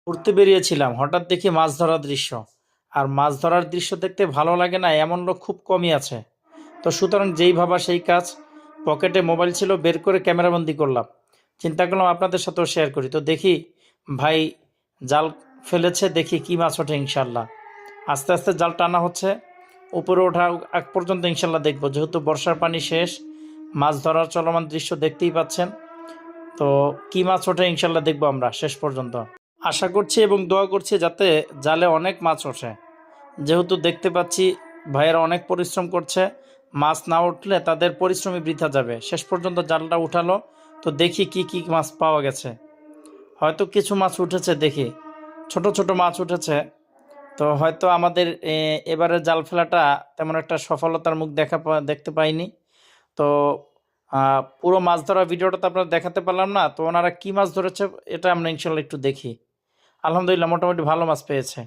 ঘুরতে বেরিয়েছিলাম, হঠাৎ দেখি মাছ ধরার দৃশ্য। আর মাছ ধরার দৃশ্য দেখতে ভালো লাগে না এমন লোক খুব কমই আছে। তো সুতরাং যেই ভাবা সেই কাজ, পকেটে মোবাইল ছিল, বের করে ক্যামেরাবন্দি করলাম। চিন্তা করলাম আপনাদের সাথেও শেয়ার করি। তো দেখি ভাই জাল ফেলেছে, দেখি কি মাছ ওঠে ইনশাল্লাহ। আস্তে আস্তে জাল টানা হচ্ছে, উপরে ওঠা আগ পর্যন্ত ইনশাল্লাহ দেখবো। যেহেতু বর্ষার পানি শেষ, মাছ ধরার চলমান দৃশ্য দেখতেই পাচ্ছেন। তো কি মাছ ওঠে ইনশাল্লাহ দেখবো আমরা শেষ পর্যন্ত। আশা করছি এবং দোয়া করছি যাতে জালে অনেক মাছ ওঠে। যেহেতু দেখতে পাচ্ছি ভাইয়েরা অনেক পরিশ্রম করছে, মাছ না উঠলে তাদের পরিশ্রমই বৃথা যাবে। শেষ পর্যন্ত জালটা উঠালো, তো দেখি কি কি মাছ পাওয়া গেছে। হয়তো কিছু মাছ উঠেছে, দেখি ছোট ছোট মাছ উঠেছে। তো হয়তো আমাদের এবারে জাল ফেলাটা তেমন একটা সফলতার মুখ দেখতে পাইনি। তো পুরো মাছ ধরা ভিডিওটা তো আপনারা দেখাতে পারলাম না। তো ওনারা কি মাছ ধরেছে এটা আমরা ইনশাল্লাহ একটু দেখি। আলহামদুলিল্লাহ মোটামুটি ভালো মাছ পেয়েছে।